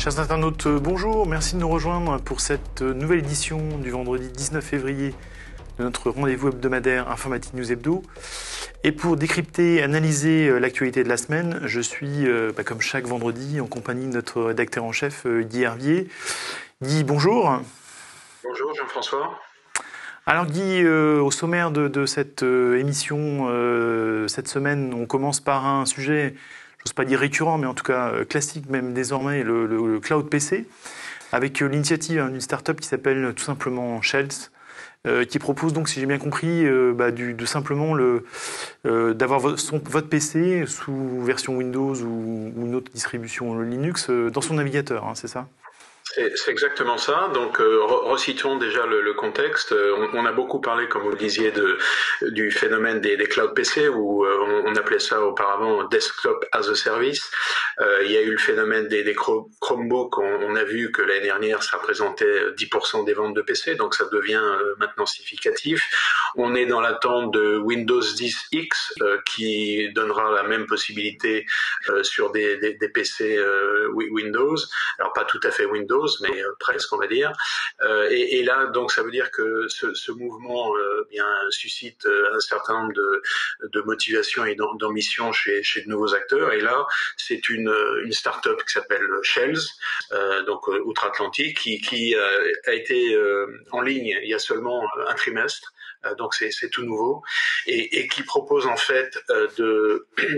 Chers internautes, bonjour, merci de nous rejoindre pour cette nouvelle édition du vendredi 19 février de notre rendez-vous hebdomadaire Informatique News Hebdo. Et pour décrypter et analyser l'actualité de la semaine, je suis, comme chaque vendredi, en compagnie de notre rédacteur en chef, Guy Hervier. Guy, bonjour. Bonjour Jean-François. Alors Guy, au sommaire de cette émission, cette semaine, on commence par un sujet, j'ose pas dire récurrent, mais en tout cas classique même désormais, le cloud PC, avec l'initiative d'une start-up qui s'appelle tout simplement Shells, qui propose donc, si j'ai bien compris, de simplement d'avoir votre PC sous version Windows ou une autre distribution Linux dans son navigateur, hein, c'est ça ? C'est exactement ça. Donc, resituons déjà le contexte. On a beaucoup parlé, comme vous le disiez, du phénomène des cloud PC, où on appelait ça auparavant desktop as a service. Il y a eu le phénomène des Chromebooks. On a vu que l'année dernière, ça représentait 10% des ventes de PC, donc ça devient maintenant significatif. On est dans l'attente de Windows 10 X, qui donnera la même possibilité sur des PC Windows. Alors, pas tout à fait Windows, mais presque, on va dire. Et là, donc, ça veut dire que ce mouvement suscite un certain nombre de motivations et d'ambitions chez de nouveaux acteurs. Et là, c'est une start-up qui s'appelle Shells, donc outre-Atlantique, qui a été en ligne il y a seulement un trimestre. Donc c'est tout nouveau et qui propose en fait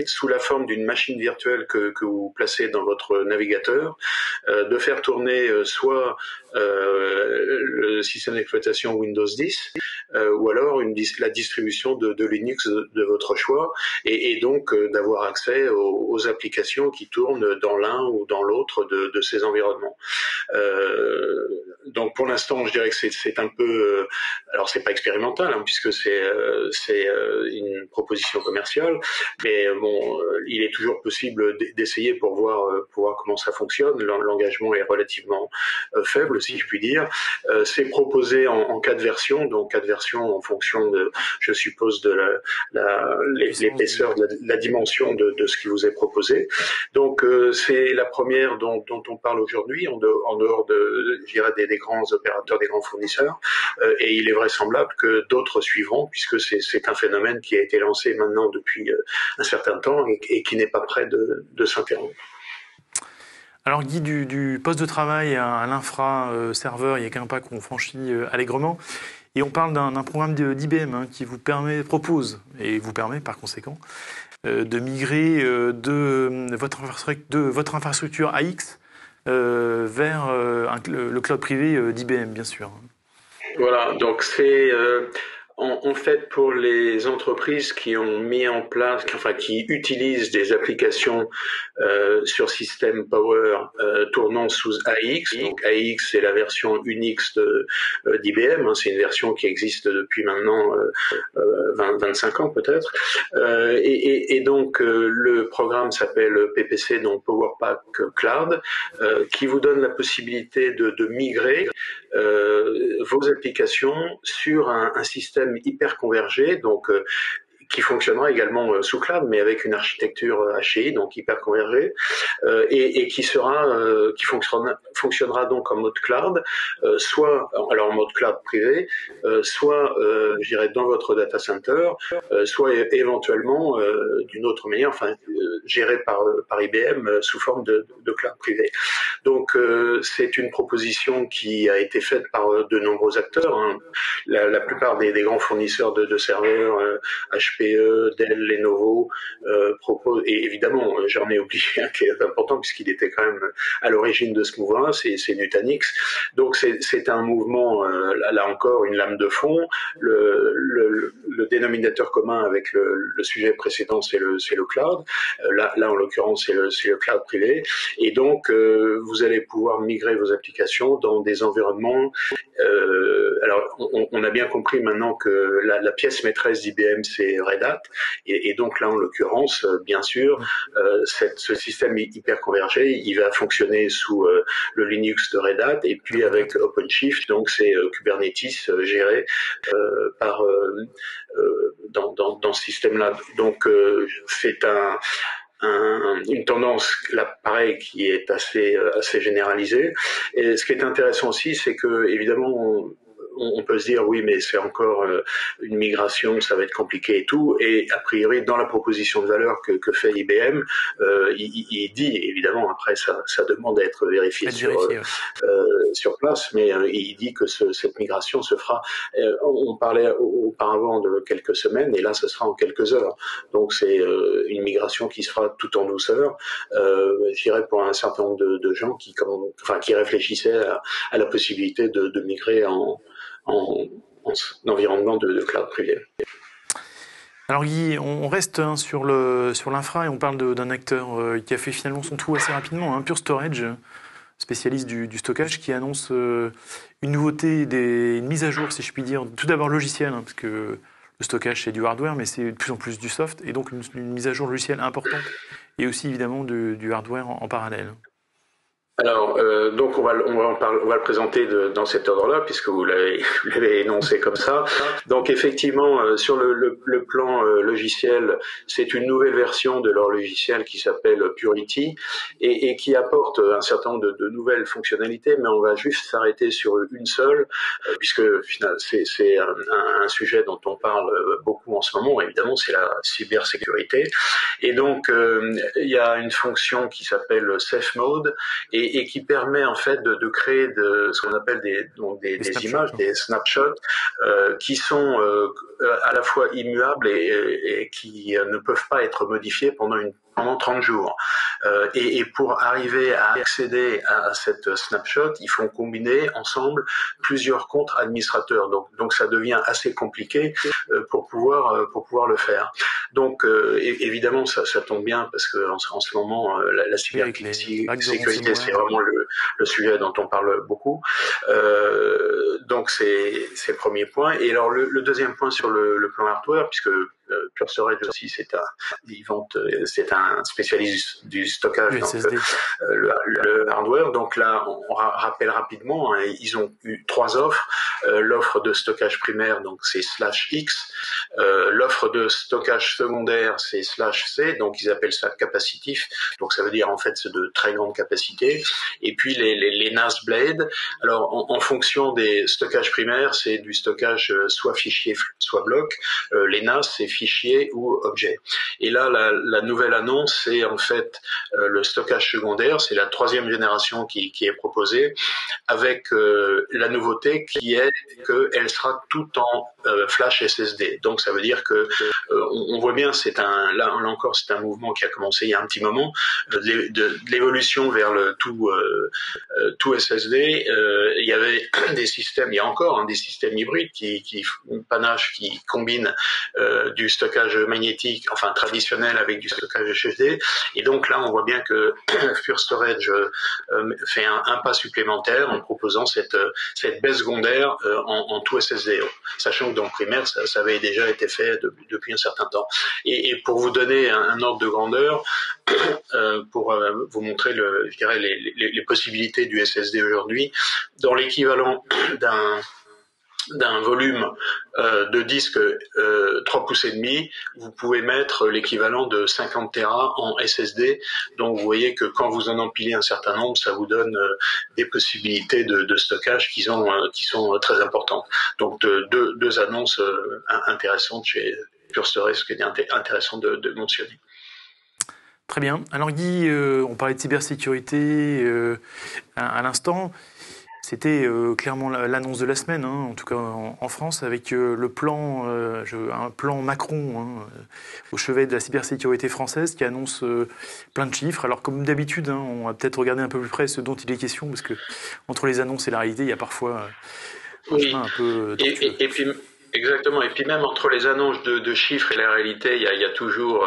sous la forme d'une machine virtuelle que vous placez dans votre navigateur, de faire tourner soit le système d'exploitation Windows 10 ou alors la distribution de Linux de votre choix et donc d'avoir accès aux applications qui tournent dans l'un ou dans l'autre de ces environnements. Donc pour l'instant, je dirais que c'est un peu, alors c'est pas expérimental hein, puisque c'est une proposition commerciale, mais bon, il est toujours possible d'essayer pour voir comment ça fonctionne. L'engagement est relativement faible, si je puis dire. C'est proposé en 4 versions, donc 4 versions en fonction de, je suppose, de l'épaisseur, de la dimension de ce qui vous est proposé. Donc c'est la première dont on parle aujourd'hui, en dehors je dirais, des grands opérateurs, des grands fournisseurs, et il est vraisemblable que d'autres suivront, puisque c'est un phénomène qui a été lancé maintenant depuis un certain temps et qui n'est pas prêt de s'interrompre. Alors Guy, du poste de travail à l'infra-serveur, il n'y a qu'un pas qu'on franchit allègrement. Et on parle d'un programme d'IBM qui vous propose, et vous permet par conséquent, de migrer de votre infrastructure AX vers le cloud privé d'IBM, bien sûr. Voilà, donc c'est en fait pour les entreprises qui ont mis en place, qui utilisent des applications sur système Power tournant sous AX. Donc AX c'est la version Unix d'IBM, hein, c'est une version qui existe depuis maintenant 25 ans peut-être. Et donc le programme s'appelle PPC, donc Power Pack Cloud, qui vous donne la possibilité de migrer vos applications sur un système hyper convergé, donc qui fonctionnera également sous cloud, mais avec une architecture HCI, donc hyper convergée, et qui fonctionnera donc en mode cloud, soit en mode cloud privé, soit, je dirais, dans votre data center, soit éventuellement d'une autre manière, géré par IBM sous forme de cloud privé. Donc c'est une proposition qui a été faite par de nombreux acteurs, hein. La plupart des grands fournisseurs de serveurs, HPE, Dell, Lenovo, proposent, et évidemment j'en ai oublié un qui est important puisqu'il était quand même à l'origine de ce mouvement, c'est Nutanix. Donc c'est un mouvement, là encore une lame de fond. Le dénominateur commun avec le sujet précédent c'est le cloud. Là en l'occurrence c'est le cloud privé, et donc vous allez pouvoir migrer vos applications dans des environnements. Alors on a bien compris maintenant que la pièce maîtresse d'IBM c'est Red Hat, et donc là en l'occurrence bien sûr ce système hyper convergé il va fonctionner sous le Linux de Red Hat, et puis avec OpenShift, donc c'est Kubernetes géré dans ce système là. Donc c'est une tendance là pareil qui est assez généralisée. Et ce qui est intéressant aussi, c'est que évidemment on peut se dire oui, mais c'est encore une migration, ça va être compliqué et tout. Et a priori, dans la proposition de valeur que fait IBM, il dit évidemment après ça demande à être vérifié sur place, mais il dit que cette migration se fera. On parlait auparavant de quelques semaines, et là, ce sera en quelques heures. Donc c'est une migration qui se fera tout en douceur. Je dirais pour un certain nombre de gens qui réfléchissaient à la possibilité de migrer en environnement de cloud privé. Alors Guy, on reste sur l'infra et on parle d'un acteur qui a fait finalement son trou assez rapidement, Pure Storage, spécialiste du stockage, qui annonce une nouveauté, une mise à jour, si je puis dire, tout d'abord logicielle, parce que le stockage c'est du hardware, mais c'est de plus en plus du soft, et donc une mise à jour logicielle importante, et aussi évidemment du hardware en parallèle. Alors, donc on va le présenter dans cet ordre-là, puisque vous l'avez énoncé comme ça. Donc effectivement, sur le plan logiciel, c'est une nouvelle version de leur logiciel qui s'appelle Purity et qui apporte un certain nombre de nouvelles fonctionnalités, mais on va juste s'arrêter sur une seule, puisque au final, c'est un sujet dont on parle beaucoup en ce moment. Évidemment, c'est la cybersécurité. Et donc, il y a une fonction qui s'appelle Safe Mode et qui permet en fait de créer ce qu'on appelle des images, des snapshots, qui sont à la fois immuables et qui ne peuvent pas être modifiés pendant 30 jours. Et pour arriver à accéder à cette snapshot, il faut combiner ensemble plusieurs comptes administrateurs. Donc ça devient assez compliqué pour pouvoir le faire. Donc évidemment ça tombe bien parce que en ce moment la cybersécurité c'est vraiment le sujet dont on parle beaucoup. Donc c'est le premier point. Et alors le deuxième point sur le plan hardware, puisque Pure Storage aussi c'est un spécialiste du stockage, donc, le hardware. Donc là, on rappelle rapidement, ils ont eu 3 offres. L'offre de stockage primaire, donc c'est /X. L'offre de stockage secondaire, c'est /C. Donc ils appellent ça capacitif. Donc ça veut dire en fait c'est de très grande capacité. Et puis les NAS Blade. Alors en fonction des stockages primaires, c'est du stockage soit fichier, soit bloc. Les NAS, c'est fichier ou objet. Et là, la nouvelle annonce, c'est en fait le stockage secondaire, c'est la 3e génération qui est proposée, avec la nouveauté qui est qu'elle sera tout en flash SSD. Donc ça veut dire que on voit bien, là encore, c'est un mouvement qui a commencé il y a un petit moment, de l'évolution vers le tout SSD. Il y avait il y a encore des systèmes hybrides Panache qui combinent du stockage magnétique, enfin traditionnel, avec du stockage SSD. Et donc là, on voit bien que Pure Storage fait un pas supplémentaire en proposant cette baisse secondaire en tout SSD, sachant que dans le primaire, ça avait déjà été fait depuis un certain temps. Et pour vous donner un ordre de grandeur, pour vous montrer les possibilités du SSD aujourd'hui, dans l'équivalent d'un volume de disque 3 pouces et demi, vous pouvez mettre l'équivalent de 50 Tera en SSD. Donc vous voyez que quand vous en empilez un certain nombre, ça vous donne des possibilités de stockage qui sont très importantes. Donc deux annonces intéressantes chez Pure Storage, ce qui est intéressant de mentionner. Très bien. Alors Guy, on parlait de cybersécurité à l'instant. C'était clairement l'annonce de la semaine, en tout cas en France, avec un plan Macron au chevet de la cybersécurité française qui annonce plein de chiffres. Alors comme d'habitude, on va peut-être regarder un peu plus près ce dont il est question, parce que entre les annonces et la réalité, il y a parfois un chemin un peu tortueux. Et puis exactement. Et puis même entre les annonces de chiffres et la réalité, il y a toujours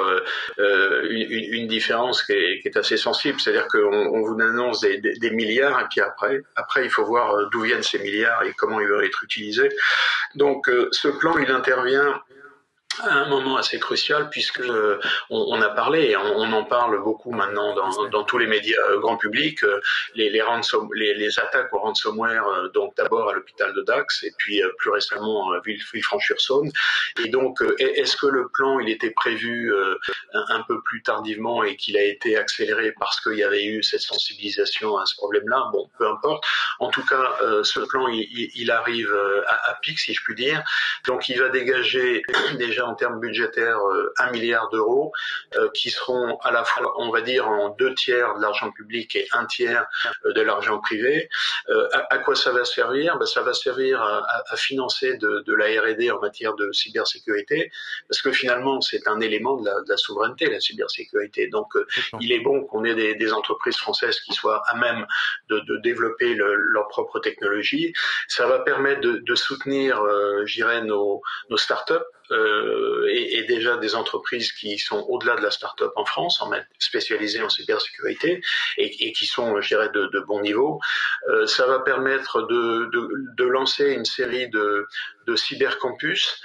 une différence qui est assez sensible. C'est-à-dire qu'on vous annonce des milliards, et puis après il faut voir d'où viennent ces milliards et comment ils vont être utilisés. Donc ce plan, il intervient un moment assez crucial puisque on a parlé, et on en parle beaucoup maintenant dans tous les médias grand public, les attaques au ransomware, donc d'abord à l'hôpital de Dax et puis plus récemment à Villefranche-sur-Saône. Et donc, est-ce que le plan il était prévu un peu plus tardivement et qu'il a été accéléré parce qu'il y avait eu cette sensibilisation à ce problème-là? Bon, peu importe. En tout cas, ce plan il arrive à pic, si je puis dire. Donc, il va dégager déjà en termes budgétaires 1 milliard d'euros qui seront à la fois, on va dire, en 2 tiers de l'argent public et 1 tiers de l'argent privé. À quoi ça va servir? Ça va servir à financer de la R&D en matière de cybersécurité, parce que finalement c'est un élément de la souveraineté, la cybersécurité. Donc il est bon qu'on ait des entreprises françaises qui soient à même de développer leur propre technologie. Ça va permettre de soutenir, je dirais, nos startups. Et déjà des entreprises qui sont au-delà de la start-up en France, spécialisées en cybersécurité et qui sont, je dirais, de bon niveau. Ça va permettre de lancer une série de cybercampus.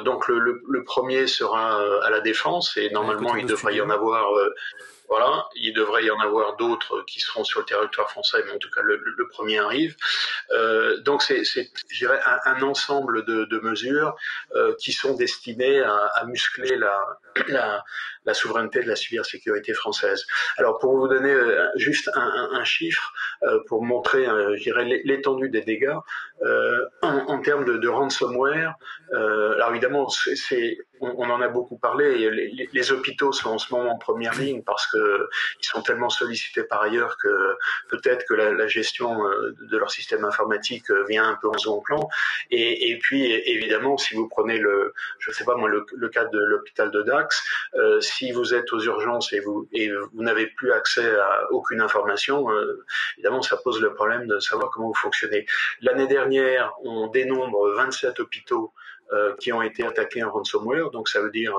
Donc le premier sera à la Défense et normalement il devrait y en avoir. Voilà, il devrait y en avoir d'autres qui seront sur le territoire français, mais en tout cas le premier arrive. Donc c'est je dirais un ensemble de mesures qui sont destinées à muscler la souveraineté de la cybersécurité française. Alors pour vous donner juste un chiffre, pour montrer, je dirais, l'étendue des dégâts, en termes de ransomware, alors évidemment, on en a beaucoup parlé. Les hôpitaux sont en ce moment en première ligne parce que ils sont tellement sollicités par ailleurs que peut-être que la gestion de leur système informatique vient un peu en second plan. Et puis évidemment, si vous prenez je sais pas moi, le cas de l'hôpital de Dax, si vous êtes aux urgences et vous n'avez plus accès à aucune information, évidemment, ça pose le problème de savoir comment vous fonctionnez. L'année dernière, on dénombre 27 hôpitaux qui ont été attaqués en ransomware, donc ça veut dire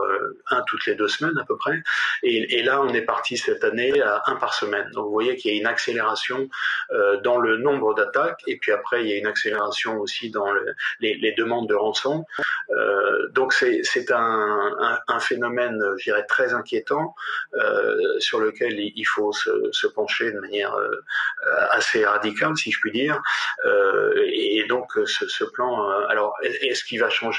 un toutes les 2 semaines à peu près. Et là, on est parti cette année à 1 par semaine. Donc vous voyez qu'il y a une accélération dans le nombre d'attaques, et puis après il y a une accélération aussi dans les demandes de rançon. Donc c'est un phénomène, je dirais, très inquiétant sur lequel il faut se pencher de manière assez radicale, si je puis dire. Et donc ce plan, alors est-ce qu'il va changer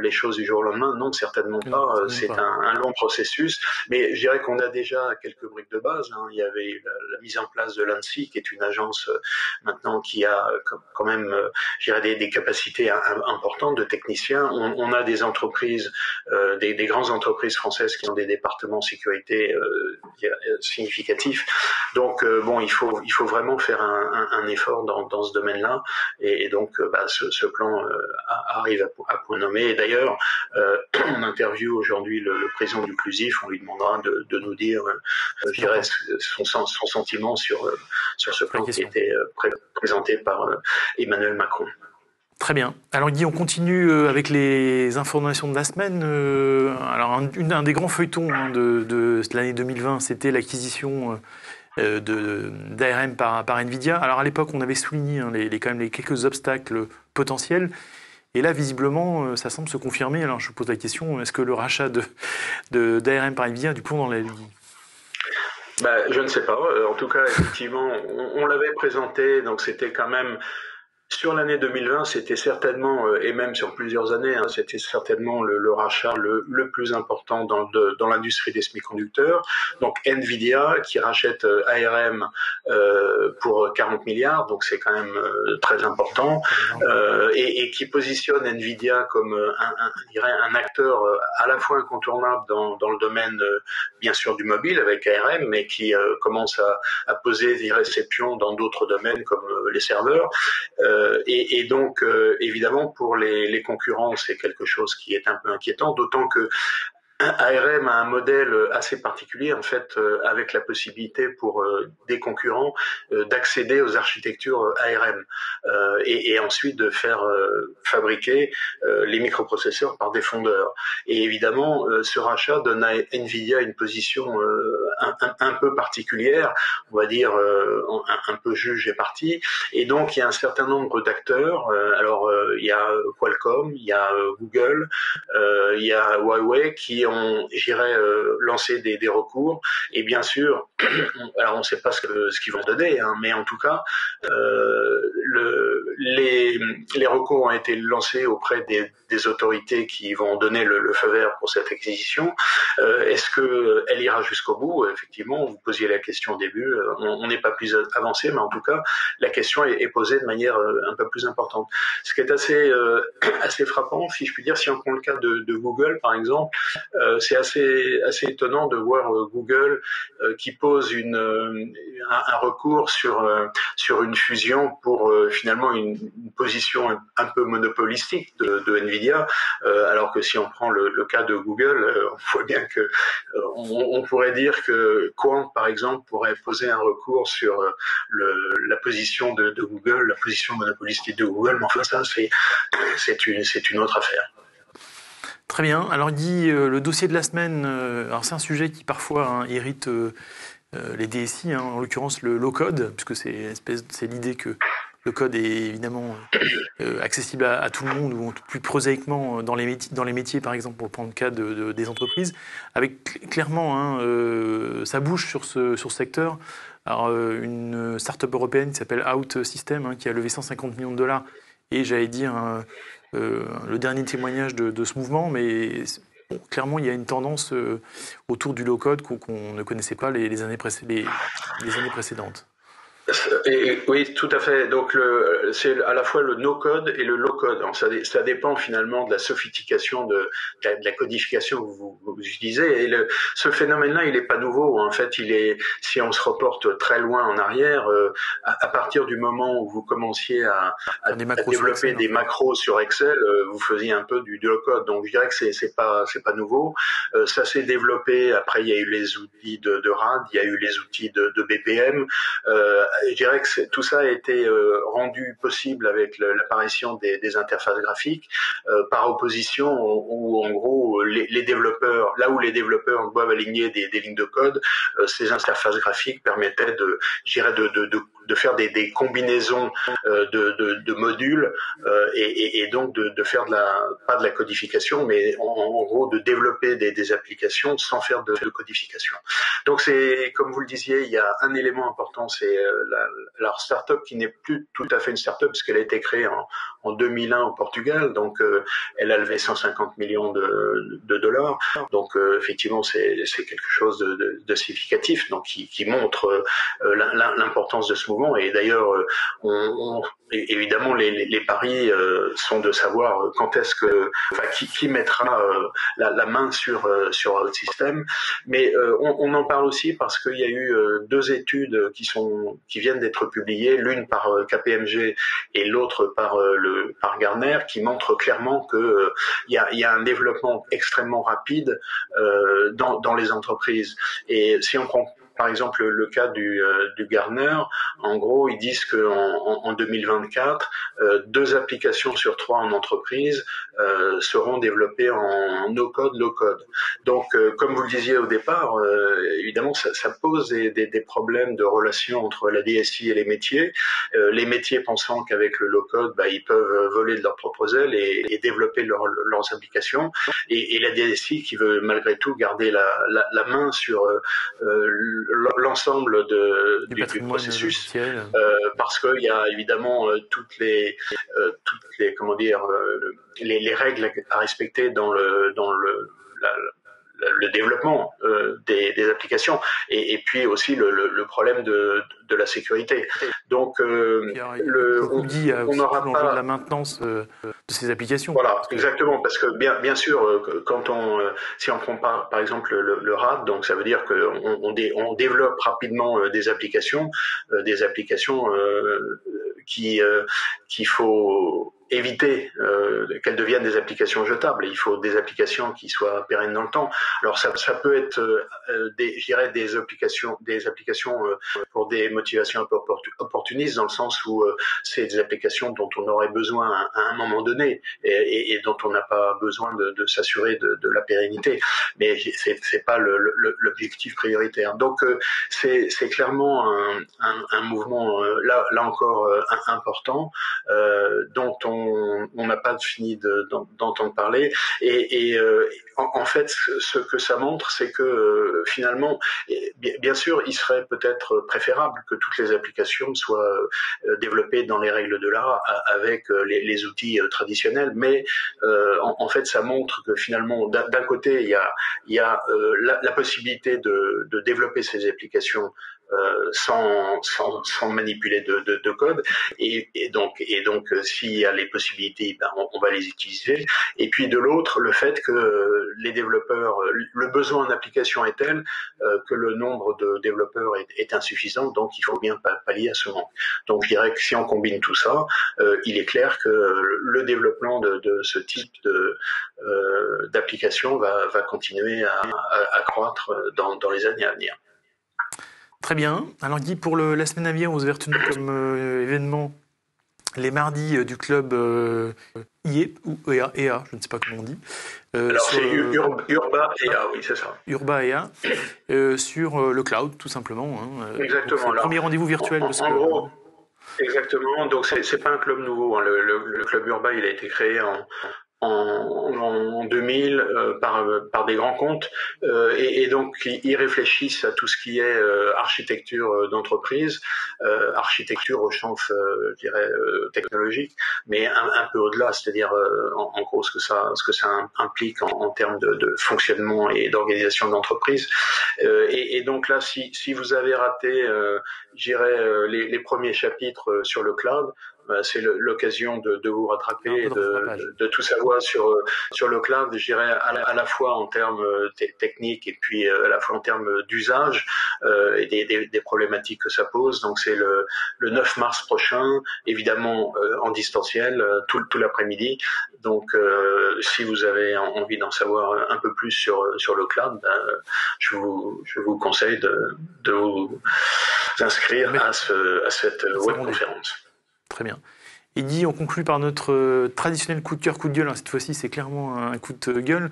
les choses du jour au lendemain? Non, certainement pas. C'est un long processus, mais je dirais qu'on a déjà quelques briques de base. Il y avait la mise en place de l'ANSSI, qui est une agence maintenant qui a quand même, je dirais, des capacités importantes de techniciens. On a des entreprises, des grandes entreprises françaises qui ont des départements sécurité significatifs. Donc bon, il faut vraiment faire un effort dans ce domaine-là, et donc ce plan arrive à point nommé. Et d'ailleurs, on interviewe aujourd'hui le président du Clusif. On lui demandera de nous dire, je dirais, son sentiment sur ce plan qui a été présenté par Emmanuel Macron. Très bien. Alors Guy, on continue avec les informations de la semaine. Alors un des grands feuilletons de l'année 2020, c'était l'acquisition d'ARM par Nvidia. Alors à l'époque, on avait souligné quand même les quelques obstacles potentiels. Et là, visiblement, ça semble se confirmer. Alors je vous pose la question, est-ce que le rachat d'ARM par Nvidia a du plomb dans l'aile? Je ne sais pas. En tout cas, effectivement, on l'avait présenté, donc c'était quand même... Sur l'année 2020, c'était certainement, et même sur plusieurs années, c'était certainement le rachat le plus important dans l'industrie des semi-conducteurs. Donc Nvidia qui rachète ARM pour 40 milliards, donc c'est quand même très important, et qui positionne Nvidia comme un acteur à la fois incontournable dans le domaine bien sûr du mobile avec ARM, mais qui commence à poser des réceptions dans d'autres domaines comme les serveurs. Et donc, évidemment, pour les concurrents, c'est quelque chose qui est un peu inquiétant, d'autant que ARM a un modèle assez particulier, en fait, avec la possibilité pour des concurrents d'accéder aux architectures ARM et ensuite de faire fabriquer les microprocesseurs par des fondeurs. Et évidemment, ce rachat donne à NVIDIA une position un peu particulière, on va dire un peu juge et parti. Et donc, il y a un certain nombre d'acteurs. Il y a Qualcomm, il y a Google, il y a Huawei qui ont, j'irais, lancé des recours. Et bien sûr, alors on ne sait pas ce qu'ils vont donner, hein, mais en tout cas, les recours ont été lancés auprès des autorités qui vont donner le feu vert pour cette acquisition. Est-ce qu'elle ira jusqu'au bout? Effectivement, vous posiez la question au début, on n'est pas plus avancé, mais en tout cas, la question est posée de manière un peu plus importante. Ce qui est assez frappant, si je puis dire, si on prend le cas de Google, par exemple, c'est assez étonnant de voir Google qui pose un recours sur une fusion pour finalement une position un peu monopolistique de Nvidia, alors que si on prend le cas de Google, on voit bien que on pourrait dire que Quant, par exemple, pourrait poser un recours sur la position de Google, la position monopolistique de Google, mais enfin ça c'est une autre affaire. Très bien. Alors il dit le dossier de la semaine. Alors c'est un sujet qui parfois irrite les DSI, en l'occurrence le low-code, puisque c'est l'idée que le code est évidemment accessible à tout le monde, ou plus prosaïquement dans les métiers, par exemple, pour prendre le cas des entreprises, avec clairement ça bouge sur ce secteur. Alors une start-up européenne qui s'appelle OutSystem, qui a levé 150 millions de dollars, et j'allais dire le dernier témoignage de ce mouvement, mais bon, clairement il y a une tendance autour du low-code qu'on ne connaissait pas les années précédentes. Oui, tout à fait. Donc, c'est à la fois le no-code et le low-code. Ça dépend finalement de la sophistication de la codification que vous utilisez. Et ce phénomène-là, il n'est pas nouveau. En fait, si on se reporte très loin en arrière, à partir du moment où vous commenciez à développer des macros sur Excel, vous faisiez un peu du low-code. Donc, je dirais que c'est pas nouveau. Ça s'est développé. Après, il y a eu les outils de RAD, il y a eu les outils de BPM. Je dirais que tout ça a été rendu possible avec l'apparition des interfaces graphiques, par opposition où en gros les développeurs, là où les développeurs doivent aligner des lignes de code, ces interfaces graphiques permettaient de faire des combinaisons de modules et donc de faire pas de la codification, mais en gros de développer des applications sans faire de codification. Donc c'est, comme vous le disiez, il y a un élément important, c'est la start-up qui n'est plus tout à fait une start-up parce qu'elle a été créée en 2001 au Portugal, donc elle a levé 150 millions de dollars. Donc effectivement, c'est quelque chose de significatif, donc qui montre l'importance de ce mouvement. Et d'ailleurs, évidemment, les paris sont de savoir quand est-ce que, qui mettra la main sur OutSystem. Mais on en parle aussi parce qu'il y a eu deux études qui viennent d'être publiées, l'une par KPMG et l'autre par Gartner, qui montrent clairement que il y a un développement extrêmement rapide dans les entreprises. Et si on prend par exemple le cas du Gartner, en gros ils disent qu'en 2024, 2 applications sur 3 en entreprise seront développées en no-code, low-code. Donc comme vous le disiez au départ, évidemment ça pose des problèmes de relation entre la DSI et les métiers pensant qu'avec le low-code, ils peuvent voler de leurs propres ailes et développer leurs applications, et la DSI qui veut malgré tout garder la main sur l'ensemble du processus, parce qu'il y a évidemment toutes les comment dire les règles à respecter dans le développement des applications, et puis aussi le problème de la sécurité. Donc on n'aura pas de la maintenance de ces applications. Voilà, exactement, parce que bien sûr, si on prend par exemple le RAD, donc ça veut dire qu'on développe rapidement des applications qu'il faut éviter qu'elles deviennent des applications jetables. Il faut des applications qui soient pérennes dans le temps. Alors ça peut être je dirais des applications pour des motivations un peu opportunistes, dans le sens où c'est des applications dont on aurait besoin à un moment donné et dont on n'a pas besoin de s'assurer de la pérennité. Mais c'est pas l'objectif prioritaire. Donc c'est clairement un mouvement là encore important dont on n'a pas fini d'entendre parler et en fait ce que ça montre, c'est que finalement, bien sûr, il serait peut-être préférable que toutes les applications soient développées dans les règles de l'art avec les outils traditionnels, mais en fait ça montre que finalement d'un côté il y a la possibilité de développer ces applications sans manipuler de code et donc s'il y a les possibilités, on va les utiliser. Et puis de l'autre, le fait que les développeurs, le besoin en application est tel que le nombre de développeurs est insuffisant, donc il faut bien pallier à ce manque. Donc je dirais que si on combine tout ça, il est clair que le développement de ce type d'application va continuer à croître dans les années à venir. Très bien. Alors Guy, pour la semaine à venir, vous avez retenu comme événement les mardis du club IE ou EA, je ne sais pas comment on dit. Alors c'est Urba EA, oui, c'est ça. Urba EA, sur le cloud, tout simplement. Exactement. Donc, premier rendez-vous virtuel de ce club. En gros, exactement. Donc c'est pas un club nouveau. Hein. Le club Urba, il a été créé en 2000 par des grands comptes et donc ils réfléchissent à tout ce qui est architecture d'entreprise, architecture au sens je dirais technologique, mais un peu au-delà, c'est-à-dire en gros ce que ça implique en termes de fonctionnement et d'organisation de l'entreprise. Et donc là, si vous avez raté je dirais les premiers chapitres sur le cloud, c'est l'occasion de vous rattraper, de tout savoir sur le cloud, je dirais à la fois en termes techniques et puis à la fois en termes d'usage et des problématiques que ça pose. Donc c'est le 9 mars prochain, évidemment en distanciel, tout l'après-midi. Donc si vous avez envie d'en savoir un peu plus sur le cloud, je vous conseille de vous inscrire à cette webconférence. Très bien. Et Guy, on conclut par notre traditionnel coup de cœur, coup de gueule. Cette fois-ci, c'est clairement un coup de gueule.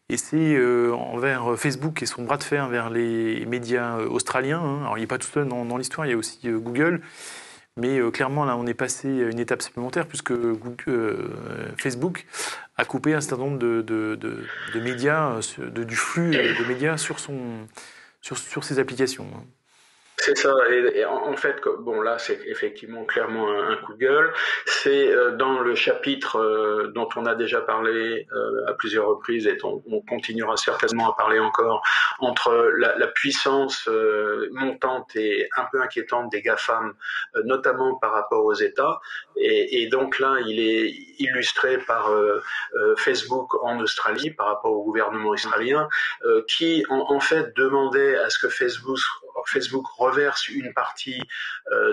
Et c'est envers Facebook et son bras de fer vers les médias australiens. Alors, il n'est pas tout seul dans l'histoire, il y a aussi Google. Mais clairement, là, on est passé à une étape supplémentaire puisque Facebook a coupé un certain nombre de médias, du flux de médias sur ses applications. C'est ça, et en fait, bon là c'est effectivement clairement un coup de gueule. C'est dans le chapitre dont on a déjà parlé à plusieurs reprises et on continuera certainement à parler encore, entre la puissance montante et un peu inquiétante des GAFAM, notamment par rapport aux États. Et donc là, il est illustré par Facebook en Australie, par rapport au gouvernement australien, qui en fait demandait à ce que Facebook reverse une partie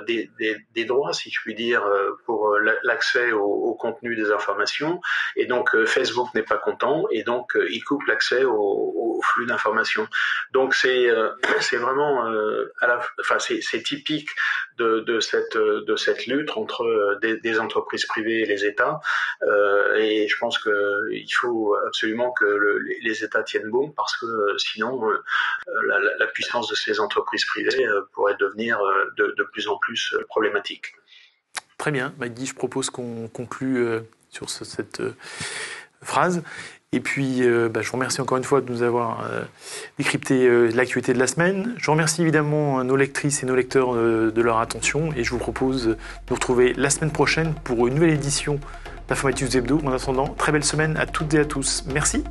des droits, si je puis dire, pour l'accès au contenu des informations. Et donc Facebook n'est pas content et donc il coupe l'accès au flux d'informations. Donc c'est vraiment c'est typique de cette lutte entre des entreprises privées et les États. Et je pense qu'il faut absolument que les États tiennent bon parce que sinon la puissance de ces entreprises privées pourrait devenir de plus en plus problématique. Très bien. Guy, je propose qu'on conclue sur cette phrase. Et puis, je vous remercie encore une fois de nous avoir décrypté l'actualité de la semaine. Je remercie évidemment nos lectrices et nos lecteurs de leur attention. Et je vous propose de nous retrouver la semaine prochaine pour une nouvelle édition d'Informaticus Hebdo. En attendant, très belle semaine à toutes et à tous. Merci.